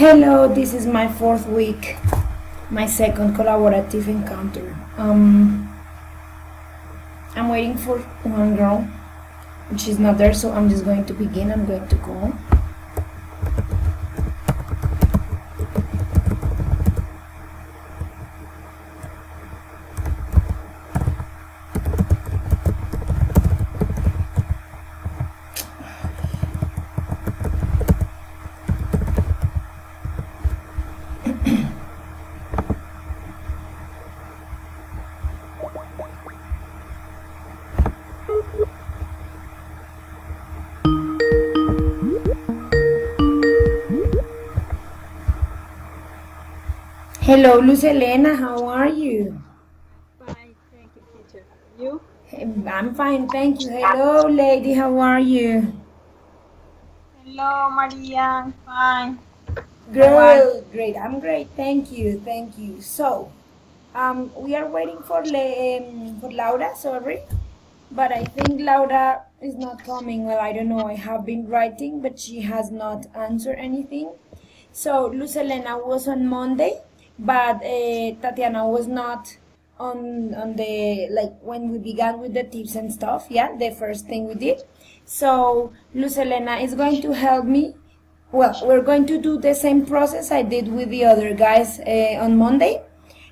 Hello, this is my fourth week, my second collaborative encounter. I'm waiting for one girl, and she's not there, so I'm just going to begin. I'm going to call. Hello, Luz Elena, how are you? Fine, thank you, teacher. You? I'm fine, thank you. Hello, lady, how are you? Hello, Maria. I'm fine. Great. I'm great. Thank you. So, we are waiting for Laura. Sorry, but I think Laura is not coming. Well, I don't know. I have been writing, but she has not answered anything. So, Luz Elena was on Monday, but Tatiana was not on the, like, when we began with the tips and stuff. Yeah, the first thing we did. So Luz Elena is going to help me. Well, we're going to do the same process I did with the other guys on Monday,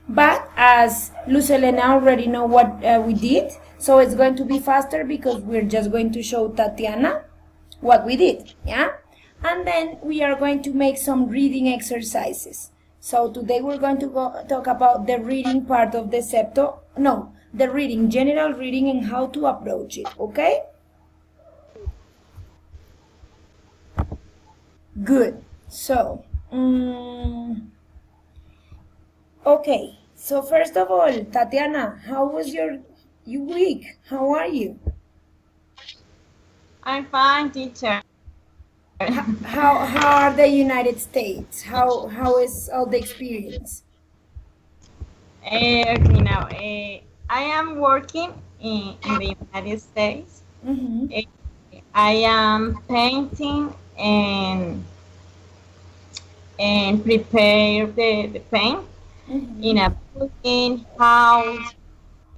but as Luz Elena already know what we did, so it's going to be faster because we're just going to show Tatiana what we did, yeah? And then we are going to make some reading exercises. So today we're going to talk about the reading part of the septo, the reading, general reading, and how to approach it, okay? Good. So, okay. So first of all, Tatiana, how was your week? How are you? I'm fine, teacher. How are the United States? How is all the experience? Okay, now I am working in the United States. I am painting and prepare the paint in a building, house,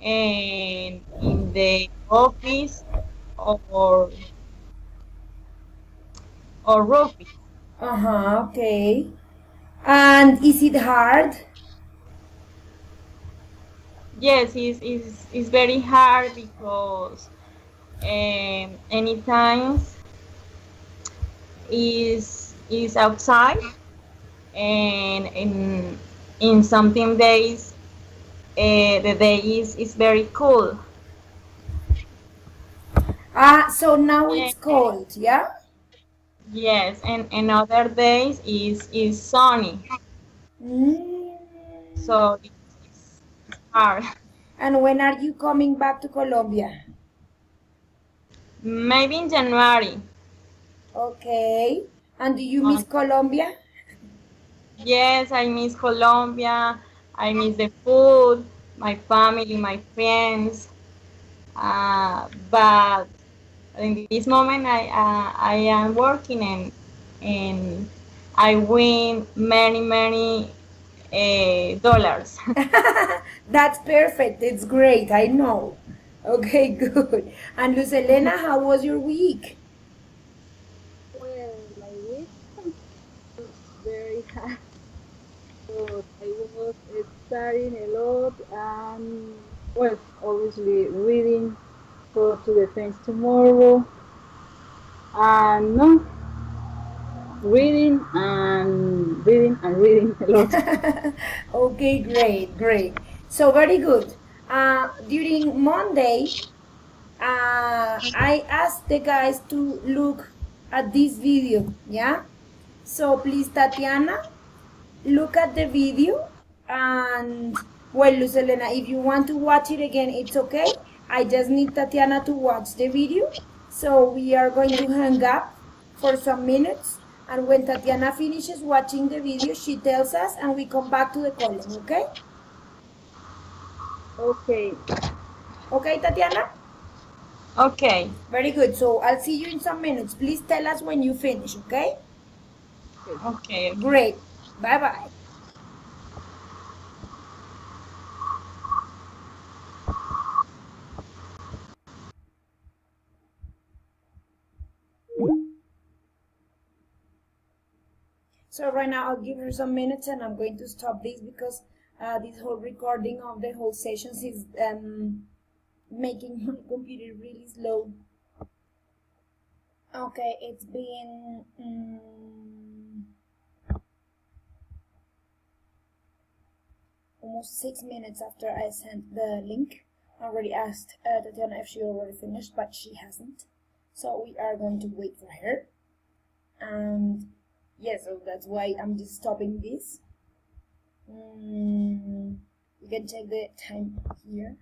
and in the office or roofing. Okay. And is it hard? Yes, it's very hard because any times is outside, and in something days the day is very cool. So now it's cold, yeah? Yes, and other days is sunny. So it's hard. And when are you coming back to Colombia? Maybe in January. Okay. And do you miss Colombia? Yes, I miss Colombia. I miss the food, my family, my friends. But in this moment, I am working and I win many dollars. That's perfect. It's great. I know. Okay, good. And Luz Elena, how was your week? Well, my week was very hard. So I was studying a lot and, well, obviously reading for to defense tomorrow. And no, reading and reading a lot. Okay, great. So very good. During Monday, I asked the guys to look at this video, yeah? So please, Tatiana, look at the video, and, well, Luz Elena, if you want to watch it again, it's okay. I just need Tatiana to watch the video. So we are going to hang up for some minutes, and when Tatiana finishes watching the video, she tells us, and we come back to the calling, okay? Okay. Okay, Tatiana? Okay. Very good. So I'll see you in some minutes. Please tell us when you finish, okay? Okay. Great. Bye-bye. So right now I'll give her some minutes and I'm going to stop this because this whole recording of the whole sessions is making my computer really slow. Okay, it's been almost 6 minutes after I sent the link. I already asked Tatiana if she already finished, but she hasn't. So we are going to wait for her. And yeah, so that's why I'm just stopping this. You can check the time here.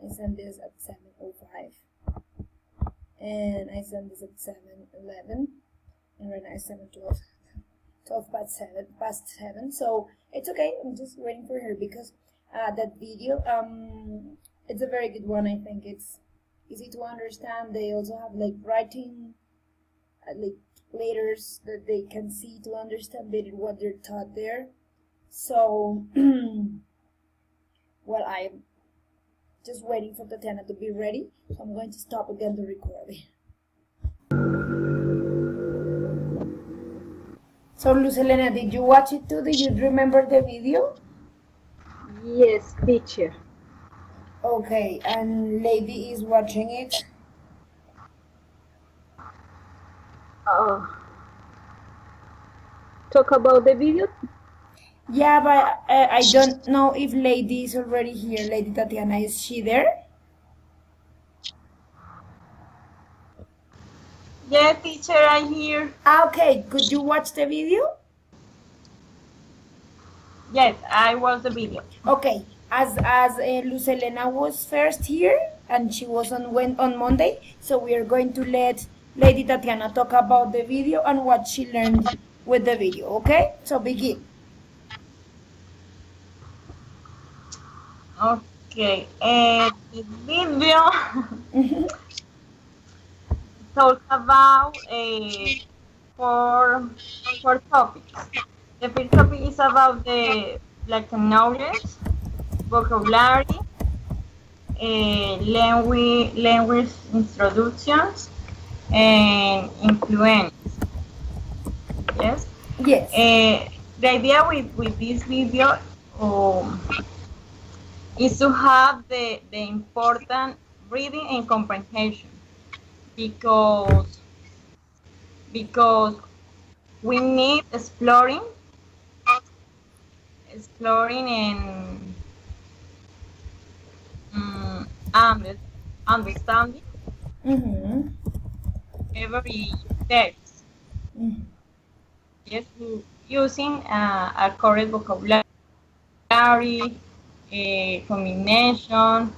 I sent this at 7:05. And I sent this at 7:11. And right now it's 7:12. 12 past 7. So it's okay. I'm just waiting for her because that video, it's a very good one. I think it's easy to understand. They also have like writing, like letters that they can see to understand better what they're taught there. So, well, I'm just waiting for Tatiana to be ready. So I'm going to stop again the recording. So, Luz Helena, did you watch it too? Do you remember the video? Yes, teacher. Okay, and Lady is watching it. Talk about the video? Yeah, but I don't know if Lady is already here. Lady Tatiana, is she there? Yeah, teacher, I'm here. Okay, could you watch the video? Yes, I watched the video. Okay, as Luz Helena was first here and she was on Monday, so we are going to let Lady Tatiana talk about the video and what she learned with the video. Okay, so begin. Okay, the video talks about four topics. The first topic is about the knowledge, vocabulary, language introductions, and influence. Yes. Yes. The idea with this video is to have the important reading and comprehension because we need exploring and understanding every text. Yes, using a correct vocabulary, combination,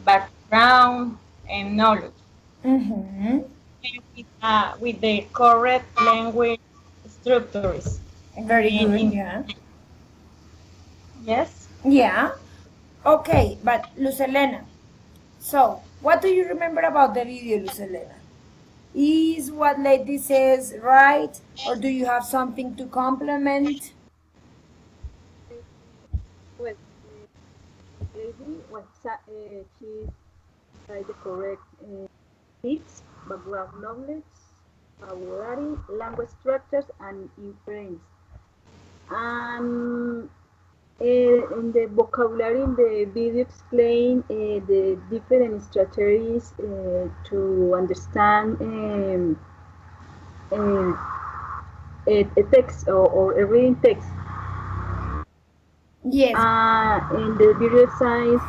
background, and knowledge. With the correct language structures. Very good, yeah. Yes? Yeah. Okay, but Luz Helena, so what do you remember about the video, Luz Helena? Is what Lady says right, or do you have something to complement? Well, Lady, she's the correct tips, background knowledge, vocabulary, language structures, and inference. And in the vocabulary, in the video explain the different strategies to understand a text or a reading text. Yes. In the video science,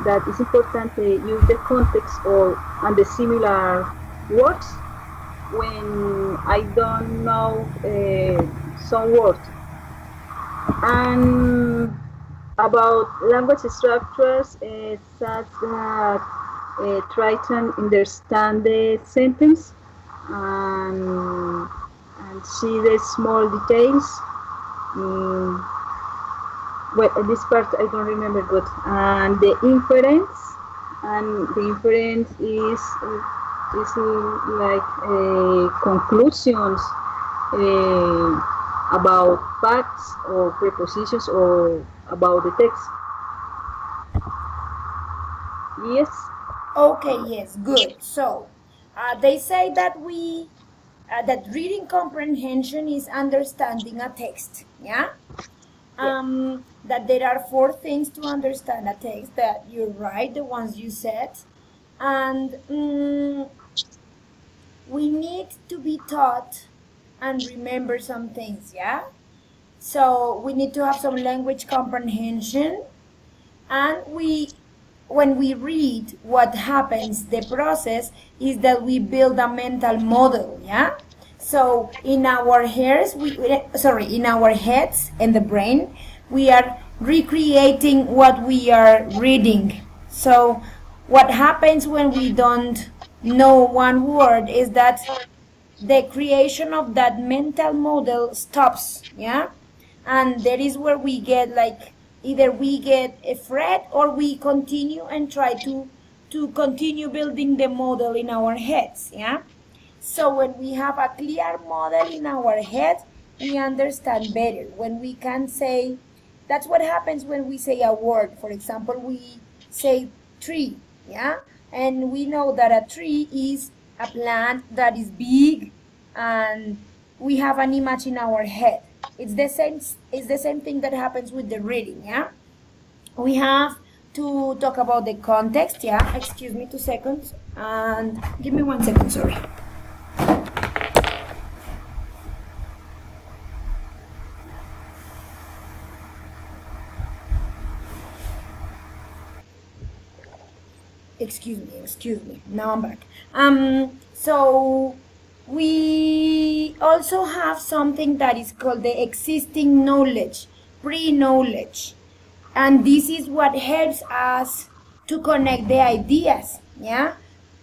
that is important to use the context and the similar words when I don't know some words. And about language structures, such that try to understand the sentence and see the small details. Well, this part I don't remember good. And the inference is Is it like conclusions about facts or prepositions or about the text? Yes. Okay, yes, good. So, they say that that reading comprehension is understanding a text, yeah? That there are 4 things to understand a text, that you're right, the ones you said. And we need to be taught and remember some things, yeah? So we need to have some language comprehension, and when we read, what happens, the process is that we build a mental model, yeah? So in our heads, in our heads and the brain, we are recreating what we are reading. So what happens when we don't know one word is that the creation of that mental model stops, yeah? And that is where we get, like, either we get afraid or we continue and try to continue building the model in our heads, yeah? So when we have a clear model in our head, we understand better. When we can say, that's what happens when we say a word. For example, we say tree, yeah? And we know that a tree is a plant that is big, and we have an image in our head. It's the same thing that happens with the reading, yeah? We have to talk about the context, yeah? Excuse me 2 seconds, and give me 1 second, sorry. Excuse me, now I'm back. So we also have something that is called the existing knowledge, pre-knowledge, and this is what helps us to connect the ideas, yeah?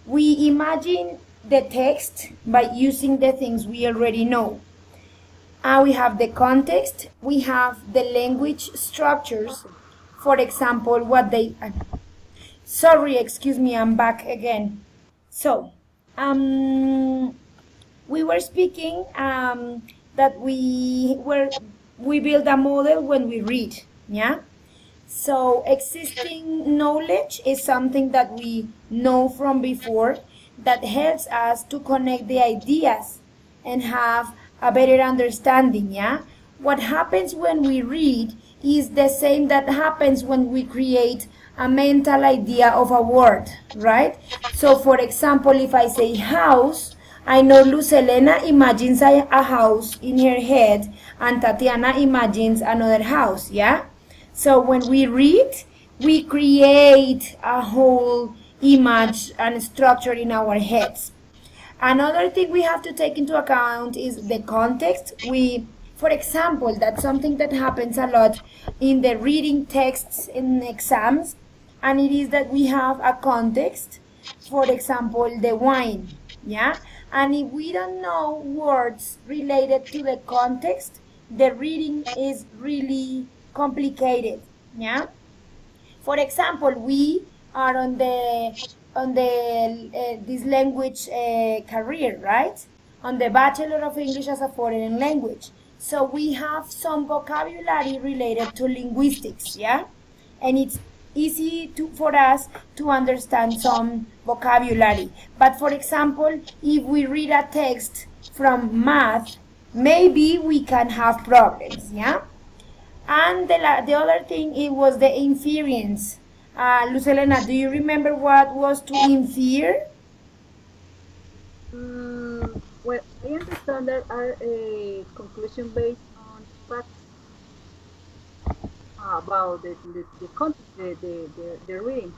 We imagine the text by using the things we already know. We have the context, we have the language structures, for example, what they... Sorry, excuse me, I'm back again. So, we were speaking that we build a model when we read, yeah? So existing knowledge is something that we know from before that helps us to connect the ideas and have a better understanding, yeah? What happens when we read is the same that happens when we create a mental idea of a word, right? So for example, if I say house, I know Luz Helena imagines a house in her head and Tatiana imagines another house, yeah? So when we read, we create a whole image and structure in our heads. Another thing we have to take into account is the context. For example, that's something that happens a lot in the reading texts in exams, and it is that we have a context. For example, the wine, yeah? And if we don't know words related to the context, the reading is really complicated, yeah? For example, we are on this language career, right? On the Bachelor of English as a Foreign Language. So we have some vocabulary related to linguistics, yeah? And it's easy for us to understand some vocabulary. But for example, if we read a text from math, maybe we can have problems, yeah? And the other thing, it was the inference. Luz Helena, do you remember what was to infer? Well, I understand that are a conclusion based on facts about the context, the reading.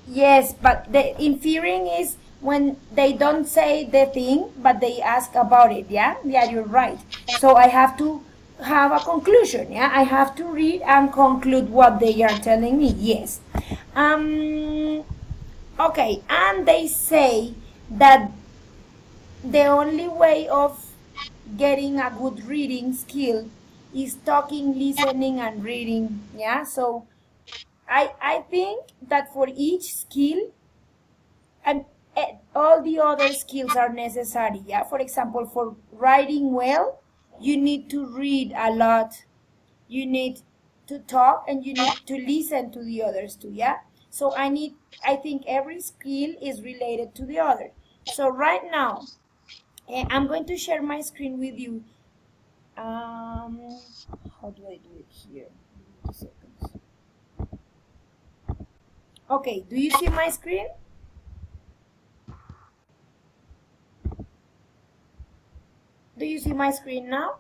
Yes, but the inferring is when they don't say the thing, but they ask about it, yeah? Yeah, you're right. So I have to have a conclusion, yeah? I have to read and conclude what they are telling me, yes. Okay, and they say that the only way of getting a good reading skill is talking, listening, and reading, yeah? So I think that for each skill, and all the other skills are necessary, yeah? For example, for writing well, you need to read a lot, you need to talk, and you need to listen to the others too, yeah? So I think every skill is related to the other. So right now, I'm going to share my screen with you. How do I do it here? 2 seconds. Okay, do you see my screen? Do you see my screen now?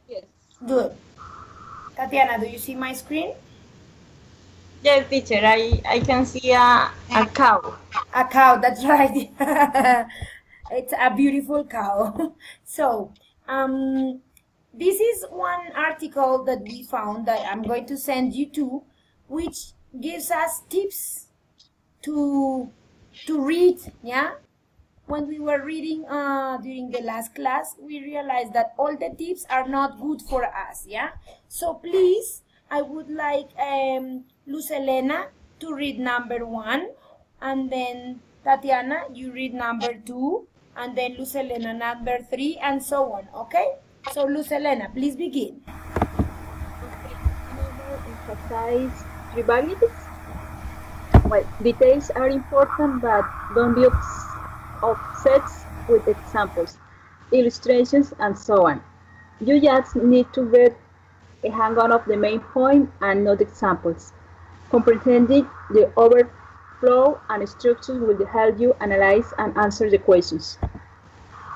Yes. Good. Tatiana, do you see my screen? Yes, teacher, I can see a cow. A cow, that's right. It's a beautiful cow. So, this is one article that we found that I'm going to send you to, which gives us tips to read, yeah? When we were reading during the last class, we realized that all the tips are not good for us, yeah? So please, I would like Luz Elena to read number 1, and then Tatiana, you read number 2, and then Luz Elena number 3, and so on, okay? So Luz Elena, please begin. Emphasize trivialities. Well, details are important, but don't be obsessed with examples, illustrations, and so on. You just need to get a hang on of the main point and not examples. Comprehending the overflow and structures will help you analyze and answer the questions.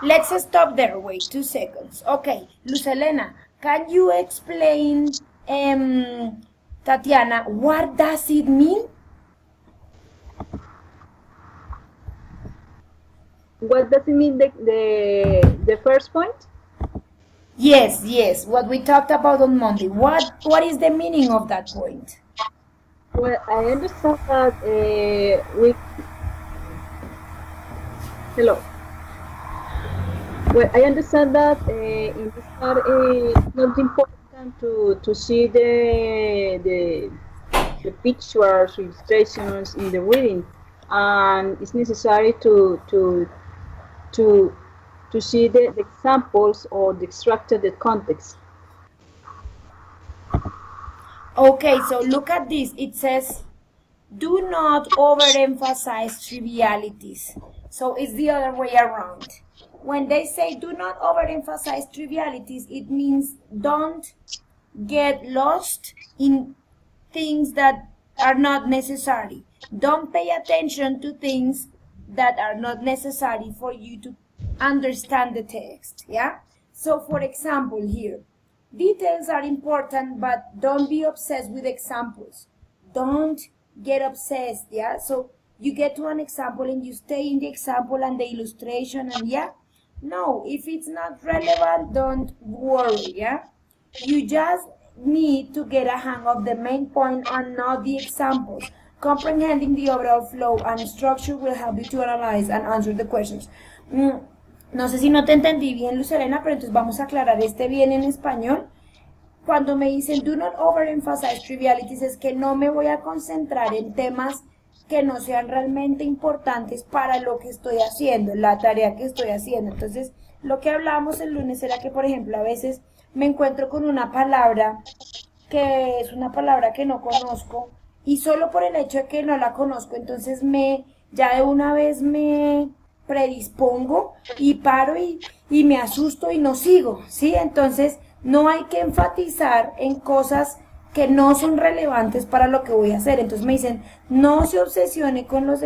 Let's stop there. Wait 2 seconds. Okay, Luz Elena, can you explain, Tatiana, what does it mean? What does it mean, the first point? Yes, what we talked about on Monday. What is the meaning of that point? Well, I understand that Hello. Well, I understand that in this part it's not important to see the pictures, illustrations in the reading, and it's necessary to see the examples or the extracted context. Okay, so look at this. It says, do not overemphasize trivialities. So it's the other way around. When they say do not overemphasize trivialities, it means don't get lost in things that are not necessary. Don't pay attention to things that are not necessary for you to understand the text, yeah? So for example here, details are important, but don't be obsessed with examples. Don't get obsessed, yeah? So you get to an example and you stay in the example and the illustration and yeah? No, if it's not relevant, don't worry, yeah? You just need to get a hang of the main point and not the examples. Comprehending the overall flow and structure will help you to analyze and answer the questions. No sé si no te entendí bien, Luz Elena, pero entonces vamos a aclarar este bien en español. Cuando me dicen do not overemphasize trivialities, es que no me voy a concentrar en temas que no sean realmente importantes para lo que estoy haciendo, la tarea que estoy haciendo. Entonces, lo que hablábamos el lunes era que, por ejemplo, a veces me encuentro con una palabra que es una palabra que no conozco y solo por el hecho de que no la conozco, entonces ya de una vez me predispongo y paro y me asusto y no sigo, ¿sí? Entonces, no hay que enfatizar en cosas que no son relevantes para lo que voy a hacer. Entonces me dicen, no se obsesione con los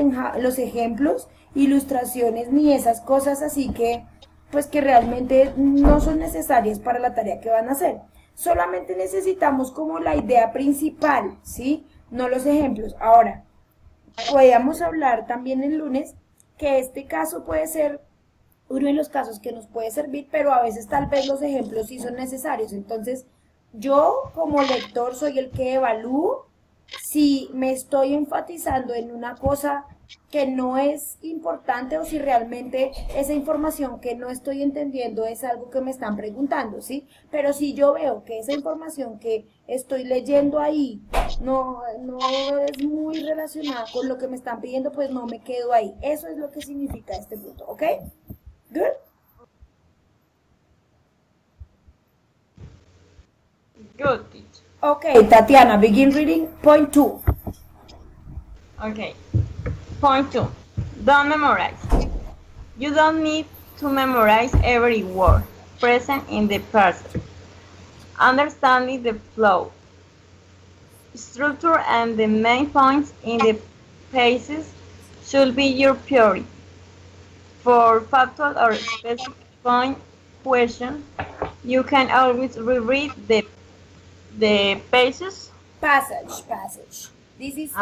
ejemplos, ilustraciones, ni esas cosas así que, pues que realmente no son necesarias para la tarea que van a hacer. Solamente necesitamos como la idea principal, ¿sí? No los ejemplos. Ahora, podríamos hablar también el lunes que este caso puede ser uno de los casos que nos puede servir, pero a veces tal vez los ejemplos sí son necesarios. Entonces, yo como lector soy el que evalúo si me estoy enfatizando en una cosa que no es importante o si realmente esa información que no estoy entendiendo es algo que me están preguntando, ¿sí? Pero si yo veo que esa información que estoy leyendo ahí no, no es muy relacionada con lo que me están pidiendo, pues no me quedo ahí. Eso es lo que significa este punto, ¿ok? Good? Good, teacher. Okay, Tatiana, begin reading point 2. Okay. Point 2. Don't memorize. You don't need to memorize every word present in the passage. Understanding the flow, structure, and the main points in the pages should be your priority. For factual or specific point question, you can always reread the pages. Passage. This is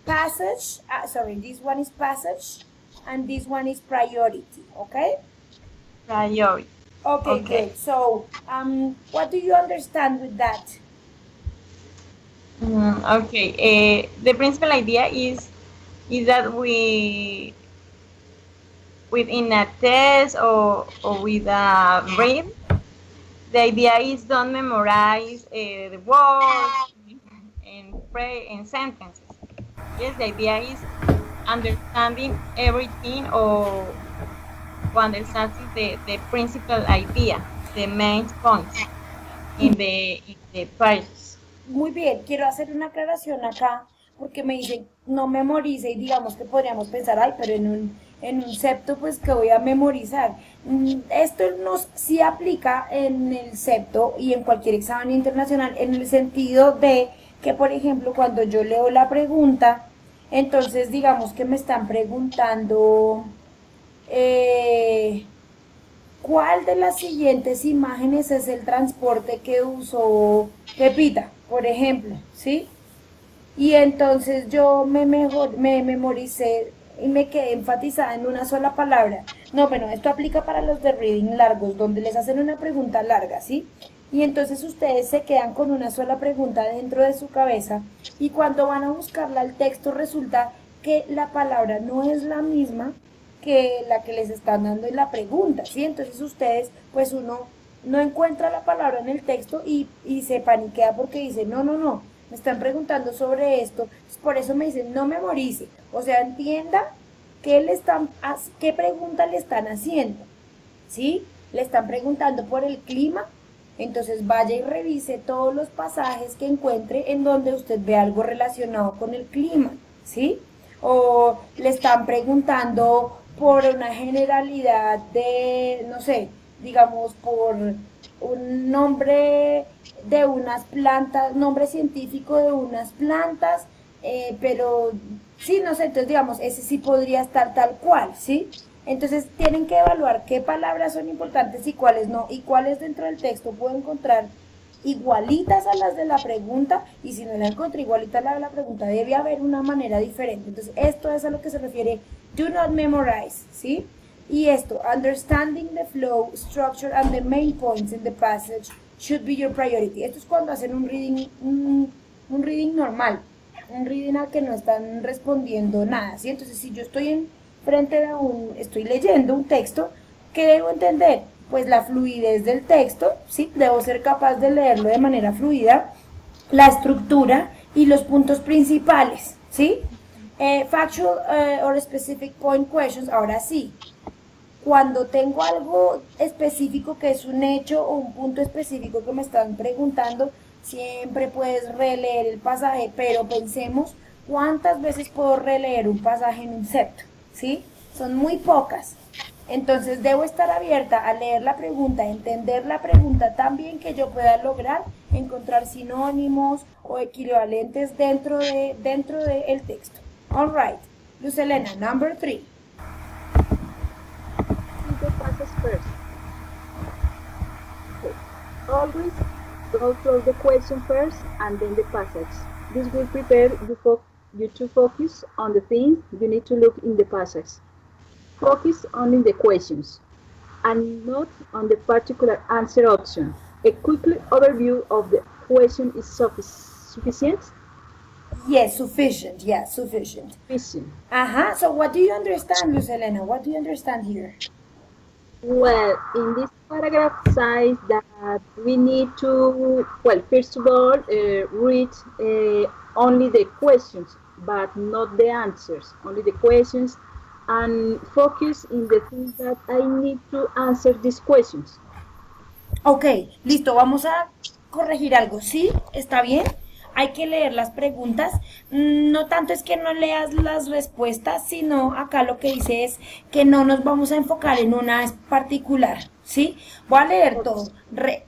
passage. Sorry, this one is passage, and this one is priority. Okay. Priority. Okay, good. So, what do you understand with that? Okay. The principal idea is that we, within a test or with a read, the idea is don't memorize the words and sentences. Yes, the idea is understanding everything or understanding the principal idea, the main points in the pages. Muy bien, quiero hacer una aclaración acá porque me dicen no memorice y digamos que podríamos pensar, ay, pero en un septo pues que voy a memorizar. Esto nos sí aplica en el septo y en cualquier examen internacional en el sentido de que, por ejemplo, cuando yo leo la pregunta, entonces digamos que me están preguntando ¿cuál de las siguientes imágenes es el transporte que usó Pepita, por ejemplo? ¿Sí? Y entonces yo me memoricé y me quedé enfatizada en una sola palabra. No, bueno, esto aplica para los de reading largos, donde les hacen una pregunta larga, ¿sí? Y entonces ustedes se quedan con una sola pregunta dentro de su cabeza y cuando van a buscarla al texto resulta que la palabra no es la misma que la que les están dando en la pregunta, ¿sí? Entonces ustedes, pues uno no encuentra la palabra en el texto y se paniquea porque dice, no, me están preguntando sobre esto, por eso me dicen, no memorice, o sea, entienda qué pregunta le están haciendo, ¿sí? Le están preguntando por el clima, entonces vaya y revise todos los pasajes que encuentre en donde usted ve algo relacionado con el clima, ¿sí? O le están preguntando por una generalidad de, no sé, digamos, por un nombre de unas plantas, nombre científico de unas plantas, pero sí, no sé, entonces digamos, ese sí podría estar tal cual, ¿sí? Entonces tienen que evaluar qué palabras son importantes y cuáles no, y cuáles dentro del texto puedo encontrar igualitas a las de la pregunta, y si no la encontré igualita a la de la pregunta, debe haber una manera diferente. Entonces esto es a lo que se refiere do not memorize, ¿sí? Y esto, understanding the flow, structure and the main points in the passage should be your priority. Esto es cuando hacen un reading normal, un reading al que no están respondiendo nada, ¿sí? Entonces si yo estoy estoy leyendo un texto, ¿qué debo entender? Pues la fluidez del texto, ¿sí? Debo ser capaz de leerlo de manera fluida, la estructura y los puntos principales, ¿sí? Factual or specific point questions, ahora sí, cuando tengo algo específico que es un hecho o un punto específico que me están preguntando, siempre puedes releer el pasaje, pero pensemos cuántas veces puedo releer un pasaje en un septo, ¿sí? Son muy pocas. Entonces debo estar abierta a leer la pregunta, entender la pregunta tan bien que yo pueda lograr encontrar sinónimos o equivalentes dentro de el texto. All right, Luz Elena, number 3. The passage first. Okay. Always go through the question first and then the passage. This will prepare you to focus on the things you need to look in the passage. Focus only the questions and not on the particular answer option. A quick overview of the question is sufficient? Yes, sufficient. Yeah, sufficient. Sufficient. So what do you understand, Luz Elena? What do you understand here? Well, in this paragraph says that we need to, well, first of all, read only the questions, but not the answers, only the questions, and focus in the things that I need to answer these questions. Ok, listo, vamos a corregir algo. Sí, está bien. Hay que leer las preguntas. No tanto es que no leas las respuestas, sino acá lo que dice es que no nos vamos a enfocar en una particular. ¿Sí? Voy a leer todo.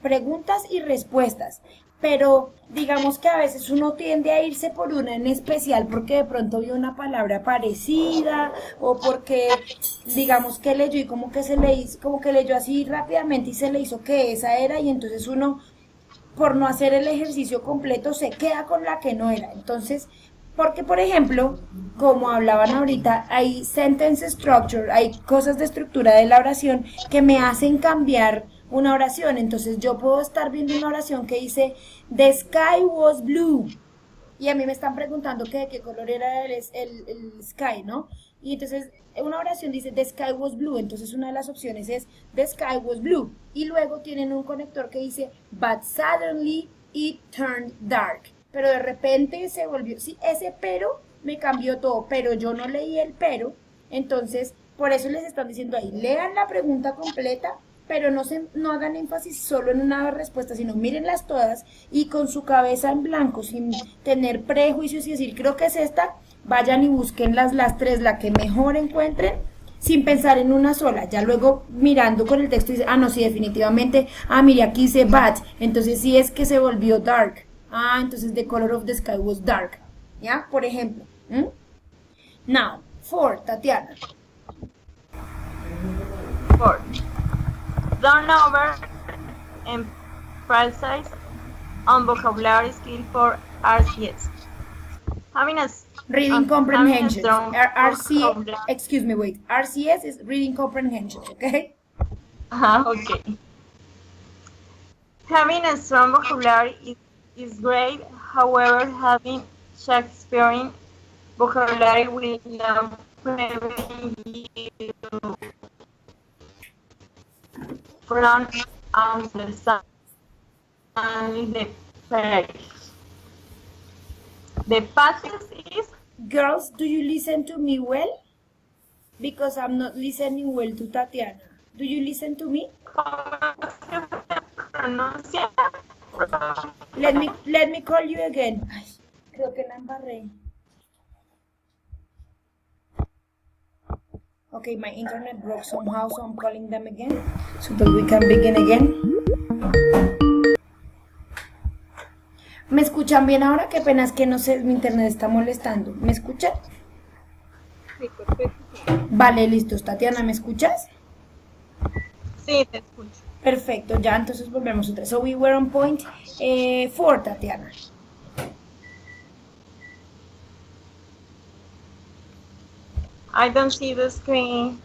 Preguntas y respuestas. Pero digamos que a veces uno tiende a irse por una en especial porque de pronto vio una palabra parecida o porque digamos que leyó y como que se le hizo, como que leyó así rápidamente y se le hizo que esa era y entonces uno por no hacer el ejercicio completo se queda con la que no era. Entonces, porque por ejemplo, como hablaban ahorita, hay sentence structure, hay cosas de estructura de la oración que me hacen cambiar una oración. Entonces yo puedo estar viendo una oración que dice The sky was blue y a mí me están preguntando que de qué color era el sky, ¿no? Y entonces una oración dice The sky was blue, entonces una de las opciones es The sky was blue. Y luego tienen un conector que dice But suddenly it turned dark. Pero de repente se volvió, sí, ese pero me cambió todo, pero yo no leí el pero, entonces por eso les están diciendo ahí, lean la pregunta completa, pero no hagan énfasis solo en una respuesta, sino mírenlas todas y con su cabeza en blanco, sin tener prejuicios y decir, creo que es esta, vayan y busquen las tres, la que mejor encuentren, sin pensar en una sola. Ya luego mirando con el texto dice, no, sí, definitivamente, mire, aquí dice bad, entonces sí es que se volvió dark. Entonces the color of the sky was dark. ¿Ya? Por ejemplo. Now, for Tatiana. For. Don't over emphasize on vocabulary skill for RCS. Having a Reading comprehension. RCS. Excuse me, wait. RCS is reading comprehension, okay? Okay. Having a strong vocabulary is great. However, having Shakespearean vocabulary will not prevent you from understanding the phrase. The passage is... Girls, do you listen to me well? Because I'm not listening well to Tatiana. Do you listen to me? Let me call you again. Ay, creo que la embarré. Okay, my internet broke somehow, so I'm calling them again so that we can begin again. ¿Me escuchan bien ahora? Qué pena, es que no sé, mi internet está molestando. ¿Me escuchan? Sí, perfecto. Vale, listo. Tatiana, ¿me escuchas? Sí, te escucho. Perfecto, ya entonces volvemos otra vez. So we were on point 4, Tatiana. I don't see the screen.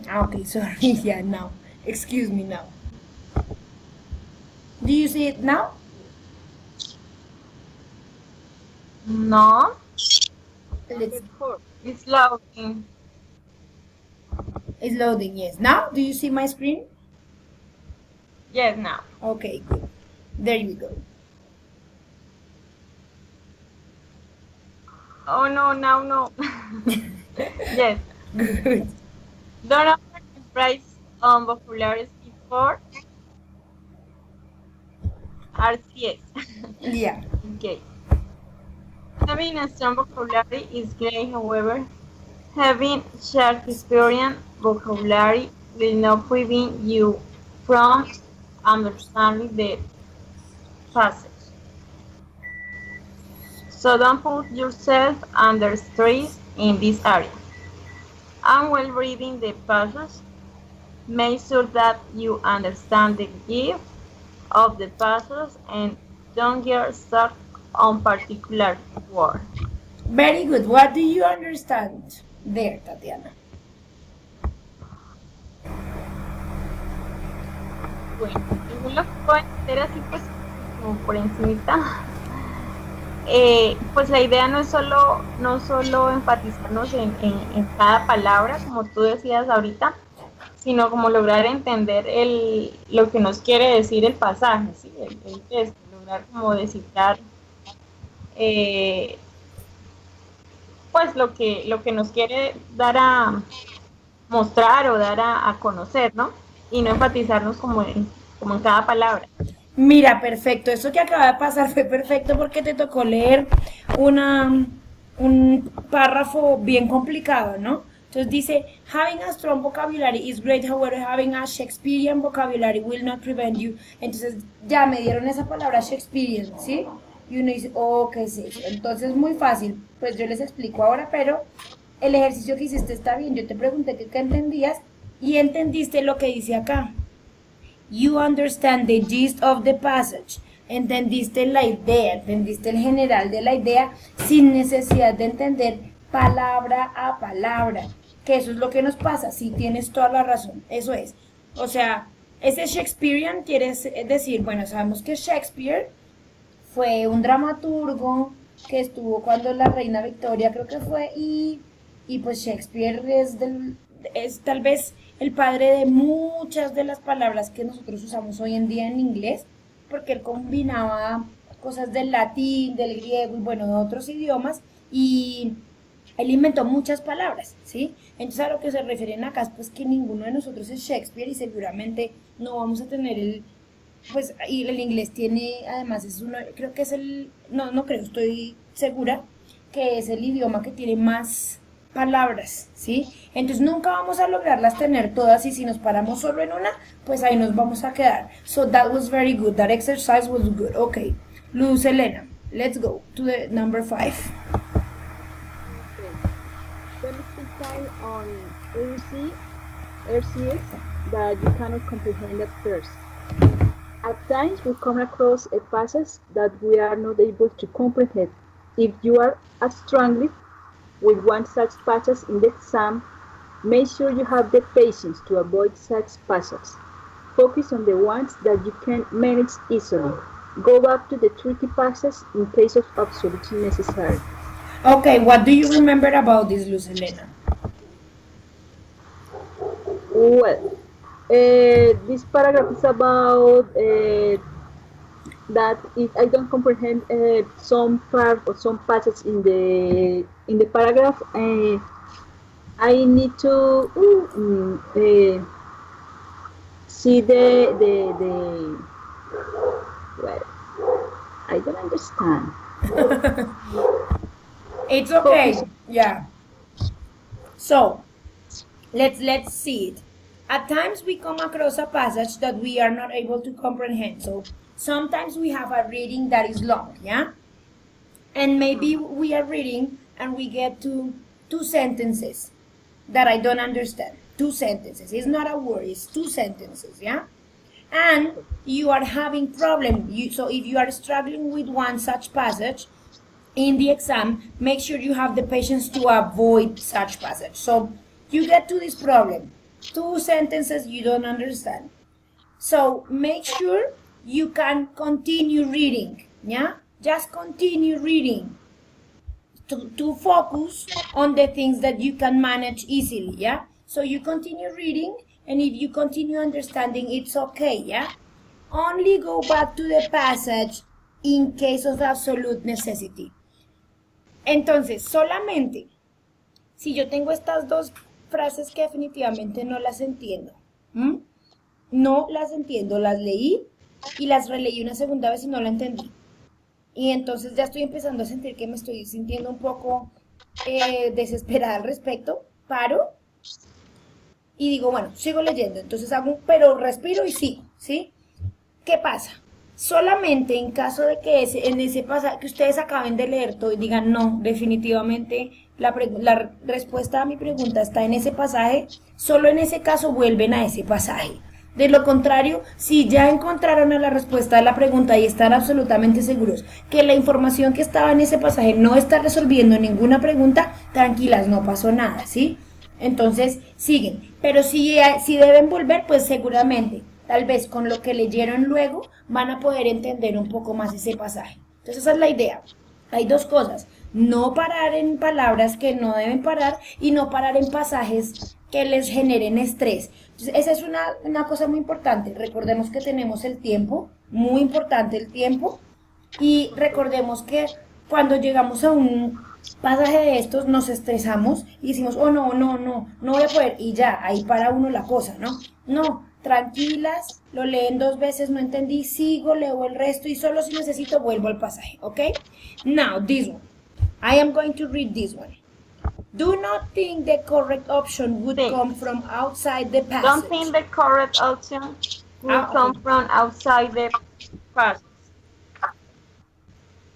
Okay, sorry. Yeah, now. Excuse me now. Do you see it now? No. Let's. It's loading. It's loading, yes. Now, do you see my screen? Yes, now. Okay, good. There you go. Oh, no, now no. Yes. Good. Don't emphasize on vocabulary before RCS. Yeah. Okay. Having a strong vocabulary is great, however, having Shakespearean vocabulary will not prevent you from understanding the passage. So don't put yourself under stress in this area. And while reading the passage, make sure that you understand the gift of the passage and don't get stuck on particular word. Very good. What do you understand there, Tatiana? Bueno, según lo que puedo entender así pues como por encimita, pues la idea no solo enfatizarnos en cada palabra, como tú decías ahorita, sino como lograr entender lo que nos quiere decir el pasaje, ¿sí? El texto, lograr como descifrar pues lo que nos quiere dar a mostrar o dar a conocer, ¿no? Y no enfatizarnos como en cada palabra. Mira, perfecto. Eso que acaba de pasar fue perfecto porque te tocó leer un párrafo bien complicado, ¿no? Entonces dice, having a strong vocabulary is great, however, having a Shakespearean vocabulary will not prevent you. Entonces ya me dieron esa palabra Shakespearean, ¿sí? Y uno dice, oh, ¿qué es eso? Entonces muy fácil, pues yo les explico ahora, pero el ejercicio que hiciste está bien. Yo te pregunté qué entendías y entendiste lo que dice acá. You understand the gist of the passage. Entendiste la idea, entendiste el general de la idea sin necesidad de entender palabra a palabra. Que eso es lo que nos pasa. Sí, tienes toda la razón. Eso es. O sea, ese Shakespearean quiere decir, bueno, sabemos que Shakespeare fue un dramaturgo que estuvo cuando la reina Victoria creo que fue y pues Shakespeare es tal vez el padre de muchas de las palabras que nosotros usamos hoy en día en inglés, porque él combinaba cosas del latín, del griego y bueno, de otros idiomas, y él inventó muchas palabras, ¿sí? Entonces a lo que se refieren acá es pues que ninguno de nosotros es Shakespeare y seguramente no vamos a tener pues y el inglés tiene, además es uno, creo que es no creo, estoy segura que es el idioma que tiene más palabras, ¿sí? Entonces nunca vamos a lograrlas tener todas y si nos paramos solo en una, pues ahí nos vamos a quedar. So that was very good, that exercise was good. Okay, Luz Elena, let's go to the number 5. Okay. Then spend time on RCS that you cannot comprehend at first. At times we come across a passage that we are not able to comprehend. If you are struggling with one such passage in the exam, make sure you have the patience to avoid such passages. Focus on the ones that you can manage easily. Go back to the tricky passages in case of absolutely necessary. Okay, what do you remember about this, Luz Elena? Well, this paragraph is about that if I don't comprehend some part or some passage in the paragraph, I need to see the well, I don't understand. It's okay. Yeah. So, let's see it. At times we come across a passage that we are not able to comprehend. So, sometimes we have a reading that is long, yeah? And maybe we are reading and we get to 2 sentences that I don't understand. 2 sentences. It's not a word, it's 2 sentences, yeah? And you are having problem. So if you are struggling with one such passage in the exam, make sure you have the patience to avoid such passage. So you get to this problem. 2 sentences you don't understand. So make sure you can continue reading, yeah? Just continue reading to focus on the things that you can manage easily, yeah? So you continue reading, and if you continue understanding, it's okay, yeah? Only go back to the passage in case of absolute necessity. Entonces, solamente si yo tengo estas 2 frases que definitivamente no las entiendo, no las entiendo, las leí y las releí una segunda vez y no la entendí. Y entonces ya estoy empezando a sentir que me estoy sintiendo un poco desesperada al respecto, paro y digo, bueno, sigo leyendo, entonces pero respiro y sigo, ¿sí? ¿Qué pasa? Solamente en caso de que en ese pasaje que ustedes acaben de leer todo y digan, no, definitivamente la respuesta a mi pregunta está en ese pasaje, solo en ese caso vuelven a ese pasaje. De lo contrario, si ya encontraron la respuesta a la pregunta y están absolutamente seguros que la información que estaba en ese pasaje no está resolviendo ninguna pregunta, tranquilas, no pasó nada, ¿sí? Entonces, siguen. Pero si deben volver, pues seguramente, tal vez con lo que leyeron luego, van a poder entender un poco más ese pasaje. Entonces, esa es la idea. Hay 2 cosas. No parar en palabras que no deben parar y no parar en pasajes que les generen estrés. Entonces, esa es una cosa muy importante. Recordemos que tenemos el tiempo, muy importante el tiempo, y recordemos que cuando llegamos a un pasaje de estos nos estresamos y decimos, oh no voy a poder, y ya, ahí para uno la cosa, ¿no? No, tranquilas, lo leen 2 veces, no entendí, sigo, leo el resto y solo si necesito vuelvo al pasaje, ¿ok? Now, this one. I am going to read this one. Do not think the correct option would come from outside the passage. Don't think the correct option will come from outside the passage.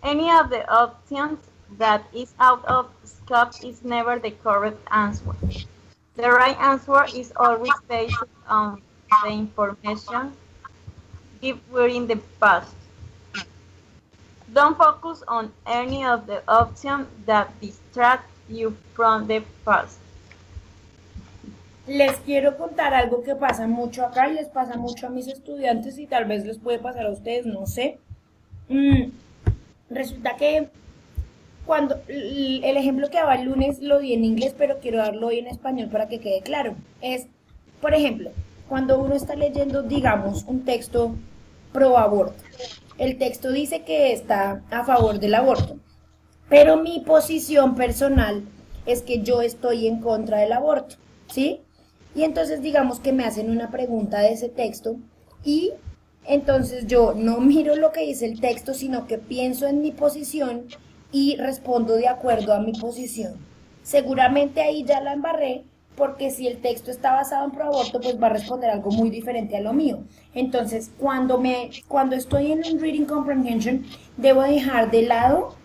Any of the options that is out of scope is never the correct answer. The right answer is always based on the information given in the past. Don't focus on any of the options that distract you from the past. Les quiero contar algo que pasa mucho acá y les pasa mucho a mis estudiantes y tal vez les puede pasar a ustedes, no sé. Resulta que cuando el ejemplo que daba el lunes lo di en inglés, pero quiero darlo hoy en español para que quede claro. Es, por ejemplo, cuando uno está leyendo, digamos, un texto pro aborto. El texto dice que está a favor del aborto, pero mi posición personal es que yo estoy en contra del aborto, ¿sí? Y entonces digamos que me hacen una pregunta de ese texto y entonces yo no miro lo que dice el texto, sino que pienso en mi posición y respondo de acuerdo a mi posición. Seguramente ahí ya la embarré, porque si el texto está basado en proaborto, pues va a responder algo muy diferente a lo mío. Entonces, cuando estoy en un reading comprehension, debo dejar de lado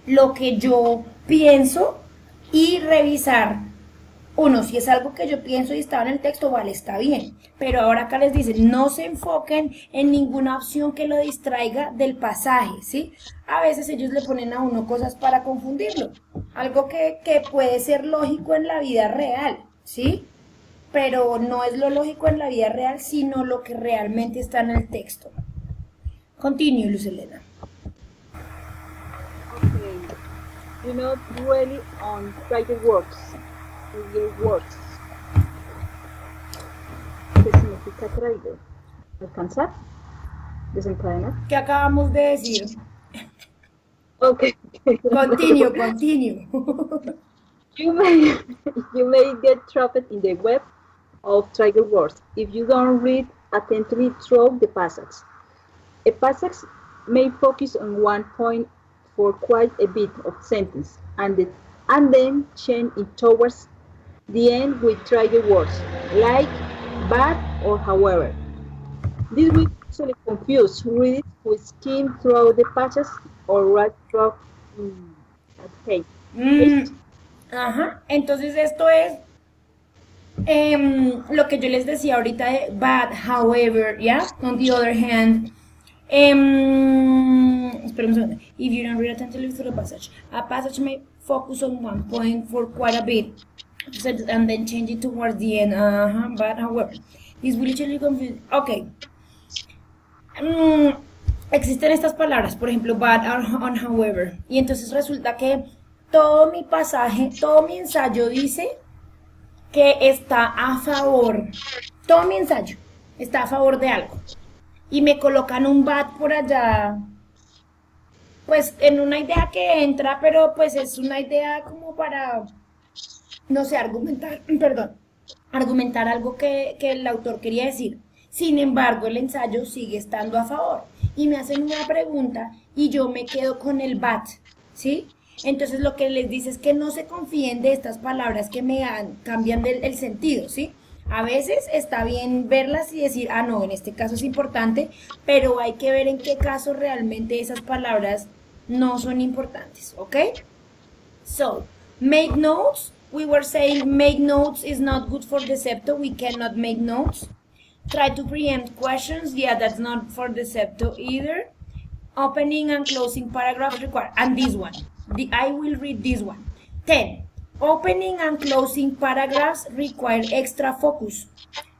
lo que yo pienso y revisar. Uno, si es algo que yo pienso y estaba en el texto, vale, está bien. Pero ahora acá les dicen, no se enfoquen en ninguna opción que lo distraiga del pasaje, ¿sí? A veces ellos le ponen a uno cosas para confundirlo. Algo que puede ser lógico en la vida real, ¿sí? Pero no es lo lógico en la vida real, sino lo que realmente está en el texto. Continue, Luz Elena. Okay. Do not dwell on trigger words. Trigger words. ¿Qué significa trigger? ¿Alcanzar? ¿Desencadenar? ¿Qué acabamos de decir? Okay. Continue. You may get trapped in the web of trigger words if you don't read attentively through the passage. A passage may focus on one point for quite a bit of sentence and then change it towards the end with trigger words like, but, or however. This will actually confuse readers who skim through the passage or right through the page. Ajá, entonces esto es lo que yo les decía ahorita de but, however, yeah, on the other hand, espera un segundo. If you don't read attentively through the passage, a passage may focus on one point for quite a bit, and then change it towards the end, but, however, this will actually confuse, okay. Existen estas palabras, por ejemplo, but, on, however, y entonces resulta que todo mi pasaje, todo mi ensayo dice que está a favor, todo mi ensayo está a favor de algo, y me colocan un but por allá, pues en una idea que entra, pero pues es una idea como para, no sé, argumentar algo que el autor quería decir. Sin embargo, el ensayo sigue estando a favor y me hacen una pregunta y yo me quedo con el but, ¿sí? Entonces lo que les dice es que no se confíen de estas palabras que cambian el sentido, ¿sí? A veces está bien verlas y decir, no, en este caso es importante, pero hay que ver en qué caso realmente esas palabras no son importantes, ¿ok? So, make notes. We were saying make notes is not good for Decepto. We cannot make notes. Try to preempt questions. Yeah, that's not for Decepto either. Opening and closing paragraphs required. And this one. I will read this one. 10. Opening and closing paragraphs require extra focus.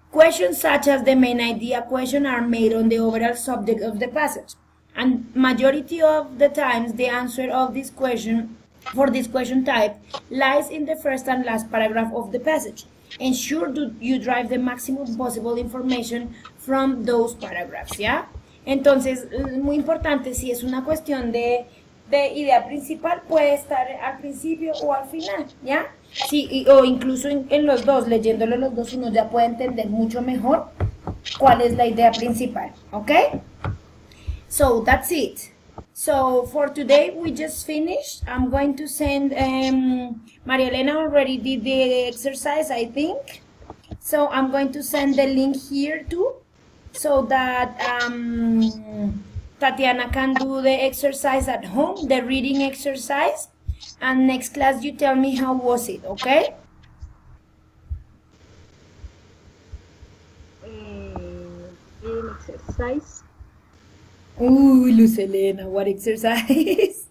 Questions such as the main idea question are made on the overall subject of the passage. And majority of the times the answer of this question for this question type lies in the first and last paragraph of the passage. Ensure that you drive the maximum possible information from those paragraphs, ¿ya? Entonces, muy importante, si es una cuestión de idea principal, puede estar al principio o al final, ¿ya? Sí, o incluso en los dos, leyéndolo los dos, uno ya puede entender mucho mejor cuál es la idea principal, ¿ok? So, that's it. So, for today, we just finished. I'm going to send, Maria Elena already did the exercise, I think. So, I'm going to send the link here too, so that Tatiana can do the exercise at home, the reading exercise. And next class, you tell me how was it, okay? Reading exercise. Uy, Luz Elena, what exercise?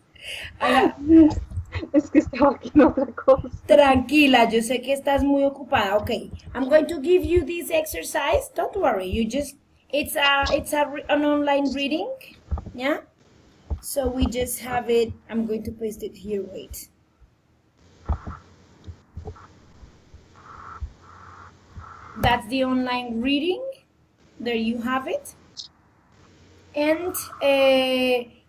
Es que estaba aquí en otra cosa. Tranquila, yo sé que estás muy ocupada. Okay, I'm going to give you this exercise. Don't worry, you just, it's an online reading, yeah? So we just have it, I'm going to paste it here, wait. That's the online reading. There you have it. And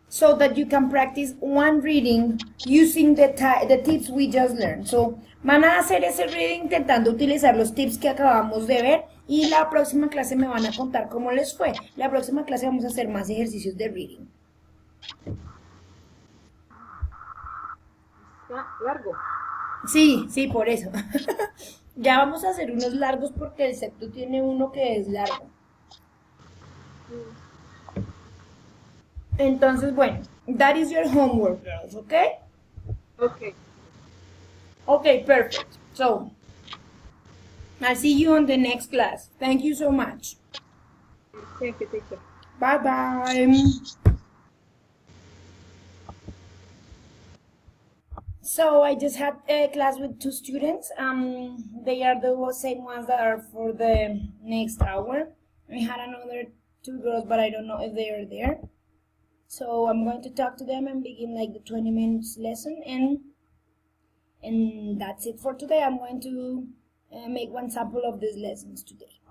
so that you can practice one reading using the tips we just learned. So, van a hacer ese reading intentando utilizar los tips que acabamos de ver y la próxima clase me van a contar cómo les fue. La próxima clase vamos a hacer más ejercicios de reading. Largo. Sí, sí, por eso. Ya vamos a hacer unos largos porque el septo tiene uno que es largo. Entonces, bueno, that is your homework, girls, okay? Okay. Okay, perfect. So, I'll see you on the next class. Thank you so much. Thank you, teacher. Bye-bye. So, I just had a class with 2 students. They are the same ones that are for the next hour. I had another 2 girls, but I don't know if they are there. So I'm going to talk to them and begin like the 20 minutes lesson, and that's it for today. I'm going to make one sample of these lessons today.